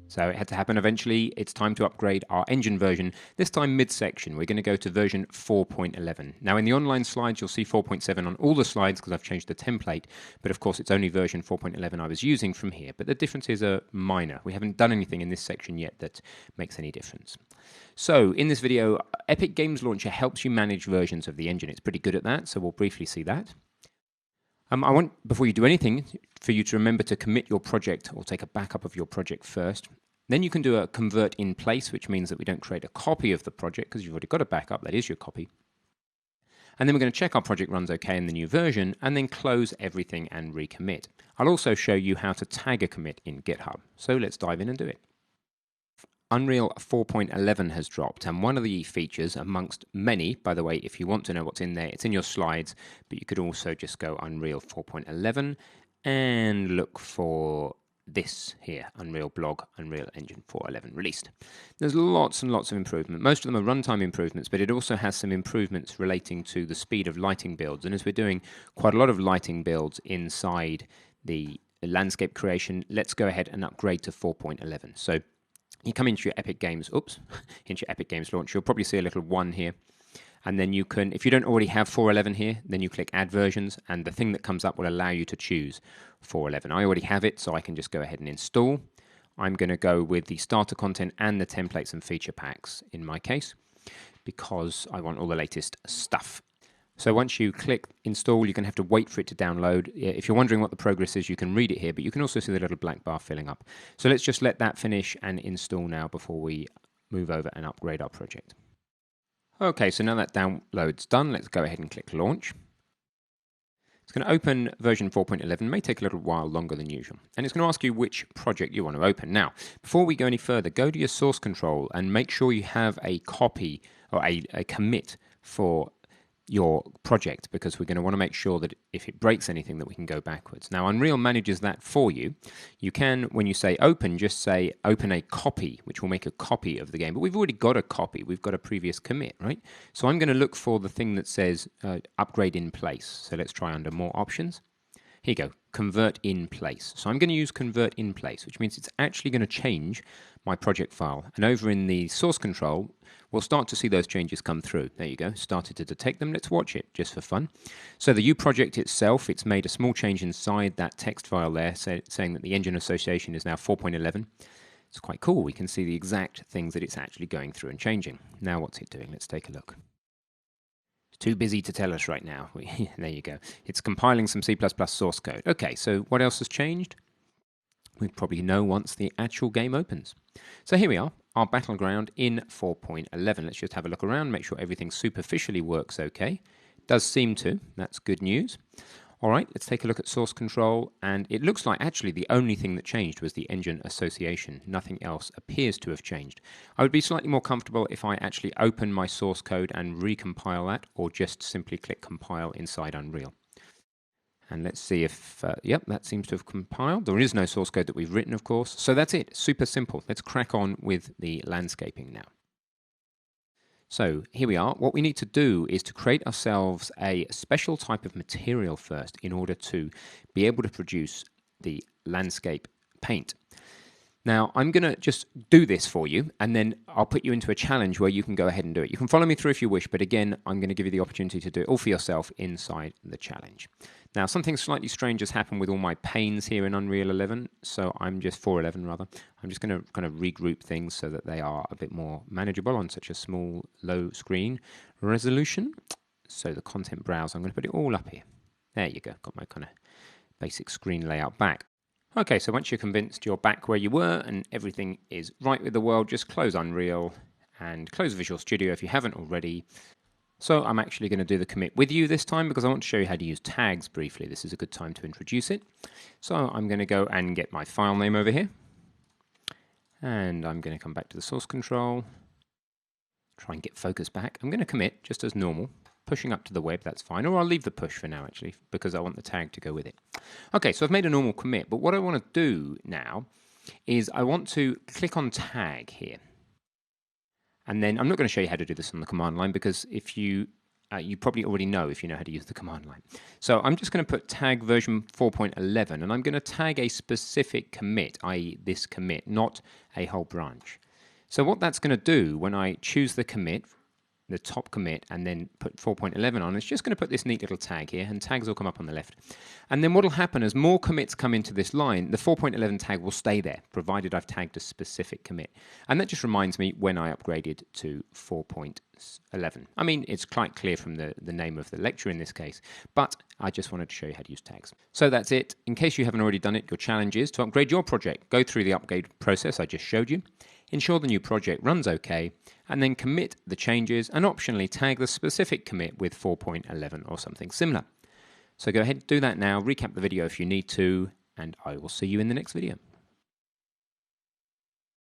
So it had to happen eventually. It's time to upgrade our engine version, this time mid-section. We're going to go to version 4.11. Now in the online slides, you'll see 4.7 on all the slides because I've changed the template, but of course it's only version 4.11 I was using from here. But the differences are minor. We haven't done anything in this section yet that makes any difference. So in this video, Epic Games Launcher helps you manage versions of the engine. It's pretty good at that, so we'll briefly see that. I want, before you do anything, for you to remember to commit your project or take a backup of your project first. Then you can do a convert in place, which means that we don't create a copy of the project because you've already got a backup, that is your copy. And then we're going to check our project runs okay in the new version and then close everything and recommit. I'll also show you how to tag a commit in GitHub. So let's dive in and do it. Unreal 4.11 has dropped, and one of the features amongst many, by the way, if you want to know what's in there, it's in your slides, but you could also just go Unreal 4.11 and look for this here, Unreal Blog, Unreal Engine 4.11 released. There's lots and lots of improvement. Most of them are runtime improvements, but it also has some improvements relating to the speed of lighting builds, and as we're doing quite a lot of lighting builds inside the landscape creation, let's go ahead and upgrade to 4.11. So you come into your Epic Games, into your Epic Games launch, you'll probably see a little 1 here. And then you can, if you don't already have 4.11 here, then you click Add Versions, and the thing that comes up will allow you to choose 4.11. I already have it, so I can just go ahead and install. I'm going to go with the starter content and the templates and feature packs in my case, because I want all the latest stuff. So once you click install, you're going to have to wait for it to download. If you're wondering what the progress is, you can read it here, but you can also see the little black bar filling up. So let's just let that finish and install now before we move over and upgrade our project. Okay, so now that download's done, let's go ahead and click launch. It's going to open version 4.11, may take a little while longer than usual. And it's going to ask you which project you want to open. Now, before we go any further, go to your source control and make sure you have a copy or a commit for your project, because we're going to want to make sure that if it breaks anything that we can go backwards. Now Unreal manages that for you. You can, when you say open, just say open a copy, which will make a copy of the game. But we've already got a copy. We've got a previous commit, right? So I'm going to look for the thing that says upgrade in place. So let's try under more options. Here you go, convert in place. So I'm going to use convert in place, which means it's actually going to change my project file. And over in the source control, we'll start to see those changes come through. There you go, started to detect them. Let's watch it just for fun. So the U project itself, it's made a small change inside that text file there, saying that the engine association is now 4.11. It's quite cool. We can see the exact things that it's actually going through and changing. Now what's it doing? Let's take a look. Too busy to tell us right now. There you go. It's compiling some C++ source code. Okay, so what else has changed? We probably know once the actual game opens. So here we are, our battleground in 4.11. Let's just have a look around, make sure everything superficially works okay. It does seem to. That's good news. All right, let's take a look at source control, and it looks like actually the only thing that changed was the engine association. Nothing else appears to have changed. I would be slightly more comfortable if I actually open my source code and recompile that, or just simply click compile inside Unreal. And let's see if, yep, that seems to have compiled. There is no source code that we've written, of course. So that's it, super simple. Let's crack on with the landscaping now. So here we are. What we need to do is to create ourselves a special type of material first in order to be able to produce the landscape paint. Now, I'm going to just do this for you, and then I'll put you into a challenge where you can go ahead and do it. You can follow me through if you wish, but again, I'm going to give you the opportunity to do it all for yourself inside the challenge. Now, something slightly strange has happened with all my panes here in Unreal 11, so I'm just 4.11 rather. I'm just going to kind of regroup things so that they are a bit more manageable on such a small, low screen resolution. So the content browser, I'm going to put it all up here. There you go, got my kind of basic screen layout back. Okay, so once you're convinced you're back where you were and everything is right with the world, just close Unreal and close Visual Studio if you haven't already. So I'm actually going to do the commit with you this time because I want to show you how to use tags briefly. This is a good time to introduce it. So I'm going to go and get my file name over here. And I'm going to come back to the source control. Try and get focus back. I'm going to commit just as normal. Pushing up to the web, that's fine. Or I'll leave the push for now, actually, because I want the tag to go with it. Okay, so I've made a normal commit, but what I want to do now is I want to click on tag here. And then I'm not going to show you how to do this on the command line, because if you you probably already know if you know how to use the command line. So I'm just going to put tag version 4.11, and I'm going to tag a specific commit, i.e. this commit, not a whole branch. So what that's going to do when I choose the commit, the top commit, and then put 4.11 on, it's just going to put this neat little tag here, and tags will come up on the left. And then what will happen as more commits come into this line, the 4.11 tag will stay there, provided I've tagged a specific commit. And that just reminds me when I upgraded to 4.11. I mean, it's quite clear from the name of the lecture in this case, but I just wanted to show you how to use tags. So that's it. In case you haven't already done it, your challenge is to upgrade your project. Go through the upgrade process I just showed you, ensure the new project runs okay, and then commit the changes and optionally tag the specific commit with 4.11 or something similar. So go ahead, do that now, recap the video if you need to, and I will see you in the next video.